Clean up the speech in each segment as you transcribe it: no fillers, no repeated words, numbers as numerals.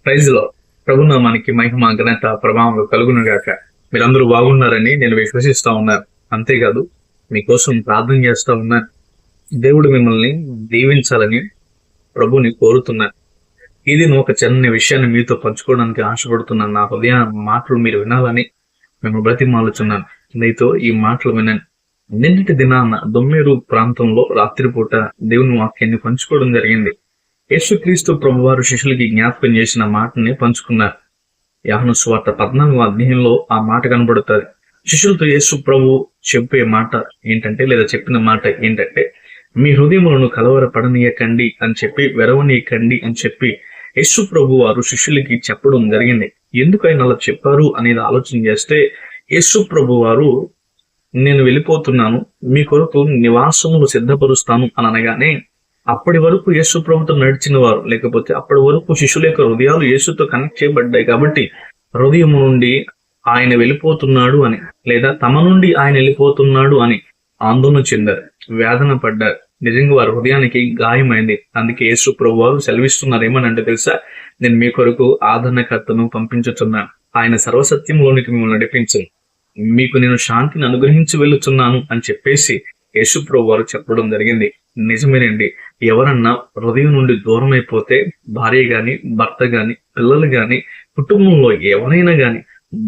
Praise లో ప్రభునామానికి మహిమ ఘనత ప్రభావం కలుగును గాక. మీరందరూ బాగున్నారని నేను విశ్వసిస్తా ఉన్నాను. అంతేకాదు మీకోసం ప్రార్థన చేస్తా ఉన్నాను. దేవుడు మిమ్మల్ని దీవించాలని ప్రభుని కోరుతున్నాను. ఇది ఒక చిన్న విషయాన్ని మీతో పంచుకోవడానికి ఆశపడుతున్నాను. నా హృదయ మాటలు మీరు వినాలని మేము బ్రతిమాలుచున్నాను. మీతో ఈ మాటలు వినండి. నిన్నటి దినాన దొమ్మేరు ప్రాంతంలో రాత్రిపూట దేవుని వాక్యాన్ని పంచుకోవడం జరిగింది. యేసుక్రీస్తు ప్రభువారు శిష్యులకి జ్ఞాపకం చేసిన మాటని పంచుకున్నారు. యోహాను సువార్త 14వ అధ్యాయంలో ఆ మాట కనబడుతుంది. శిష్యులతో యేసు ప్రభు చెప్పే మాట ఏంటంటే, లేదా చెప్పిన మాట ఏంటంటే, మీ హృదయములను కలవరపడనీయకండి అని చెప్పి, వెరవనీయకండి అని చెప్పి యేసు ప్రభు వారు శిష్యులకి చెప్పడం జరిగింది. ఎందుకు ఆయన అలా చెప్పారు అనేది ఆలోచన చేస్తే, యేసు ప్రభు వారు నేను వెళ్ళిపోతున్నాను, మీ కొరకు నివాసములు సిద్ధపరుస్తాను అని అనగానే, అప్పటి వరకు యేసు ప్రభుతో నడిచిన వారు, లేకపోతే అప్పటి వరకు శిష్యుల యొక్క హృదయాలు యేసుతో కనెక్ట్ చేయబడ్డాయి కాబట్టి హృదయం నుండి ఆయన వెళ్ళిపోతున్నాడు అని, లేదా తమ నుండి ఆయన వెళ్ళిపోతున్నాడు అని ఆందోళన చెందారు, వేదన పడ్డారు. నిజంగా వారి హృదయానికి గాయమైంది. అందుకే యేసు ప్రభు వారు సెలవిస్తున్నారు ఏమనంటే తెలుసా, నేను మీ కొరకు ఆదరణకర్తను పంపించుచున్నాను, ఆయన సర్వసత్యంలోనికి మిమ్మల్ని నడిపించను, మీకు నేను శాంతిని అనుగ్రహించి వెళ్ళుచున్నాను అని చెప్పేసి యేసు ప్రభు వారు చెప్పడం జరిగింది. నిజమేనండి, ఎవరన్నా హృదయం నుండి దూరం అయిపోతే, భార్య గాని, భర్త గాని, పిల్లలు గాని, కుటుంబంలో ఎవరైనా గాని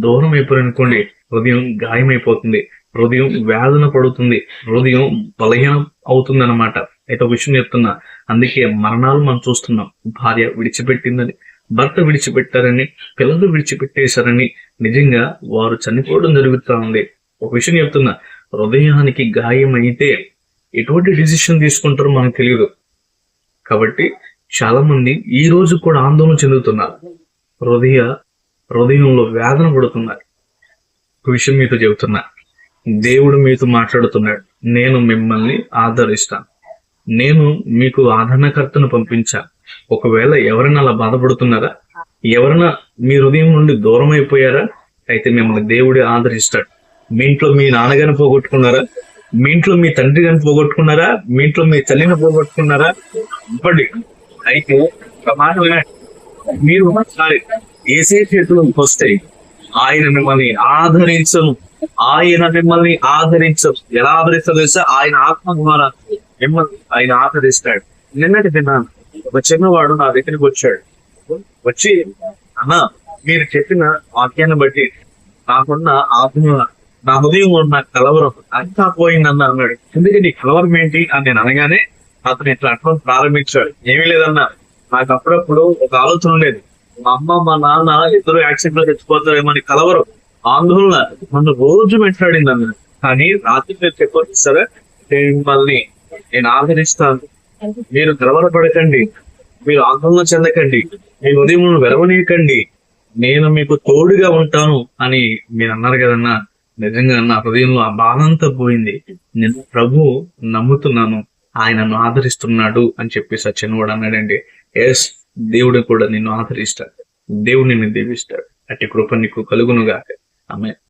దూరం అయిపోయారనుకోండి, హృదయం గాయమైపోతుంది, హృదయం వేదన పడుతుంది, హృదయం బలహీనం అవుతుంది అన్నమాట. అయితే ఒక విషయం చెప్తున్నా, అందుకే మరణాలు మనం చూస్తున్నాం. భార్య విడిచిపెట్టిందని, భర్త విడిచిపెట్టారని, పిల్లలు విడిచిపెట్టేశారని నిజంగా వారు చనిపోవడం జరుగుతూ ఉంది. ఒక విషయం చెప్తున్నా, హృదయానికి గాయం అయితే ఎటువంటి డిసిషన్ తీసుకుంటారో మనకు తెలియదు. కాబట్టి చాలా మంది ఈ రోజు కూడా ఆందోళన చెందుతున్నారు, హృదయంలో వేదన పడుతున్నారు. ఒక విషయం మీతో చెబుతున్నా, దేవుడు మీతో మాట్లాడుతున్నాడు. నేను మిమ్మల్ని ఆదరిస్తాను, నేను మీకు ఆదరణకర్తను పంపించాను. ఒకవేళ ఎవరైనా అలా బాధపడుతున్నారా, ఎవరైనా మీ హృదయం నుండి దూరం అయిపోయారా, అయితే మిమ్మల్ని దేవుడే ఆదరిస్తాడు. మీ ఇంట్లో మీ నాన్నగారిని పోగొట్టుకున్నారా, మీ ఇంట్లో మీ తండ్రి గారిని పోగొట్టుకున్నారా, మీ ఇంట్లో మీ తల్లిని పోగొట్టుకున్నారా, ఇప్పటి అయితే ఒక మాట వినండి, మీరు ఒకసారి ఏసే చేతులకు వస్తే ఆయన మిమ్మల్ని ఆదరించను, ఆయన మిమ్మల్ని ఆదరించను. ఎలా ఆదరిస్తాడు తెలుసా, ఆయన ఆత్మ ద్వారా మిమ్మల్ని ఆయన ఆదరిస్తాడు. నిన్నటి దినాన్ని ఒక చిన్నవాడు నా దగ్గరికి వచ్చి అన్న, మీరు చెప్పిన వాక్యాన్ని బట్టి నాకున్న ఆత్మ, నా హృదయం ఉన్న కలవరం అంతా పోయిందన్న అన్నాడు. ఎందుకంటే నీ కలవరం ఏంటి అని నేను అనగానే అతను ఇట్లా అర్థం ప్రారంభించాడు. ఏమీ లేదన్నా, నాకు అప్పుడప్పుడు ఒక ఆలోచన ఉండేది, మా అమ్మ మా నాన్న ఇద్దరు యాక్సిడెంట్ లో చచ్చిపోతారేమో అని కలవరం, ఆందోళన నన్ను రోజు వెంటాడింది అన్నాడు. కానీ రాత్రి మీరు చెప్పొచ్చు సరే, మిమ్మల్ని నేను ఆదరిస్తాను, మీరు కలవరపడకండి, మీరు ఆందోళన చెందకండి, మీ ఉదయం వెరవనీయకండి, నేను మీకు తోడుగా ఉంటాను అని మీరు అన్నారు కదన్నా. నిజంగా నా హృదయంలో ఆ బాధ అంతా పోయింది. నేను ప్రభు నమ్ముతున్నాను, ఆయన నన్ను ఆదరిస్తున్నాడు అని చెప్పేసి ఆ చిన్నవాడు అన్నాడండి. ఎస్, దేవుడు కూడా నిన్ను ఆదరిస్తాడు, దేవుడు నిన్ను దీవిస్తాడు. అట్టి కృప నీకు కలుగునుగాక. ఆమేన్.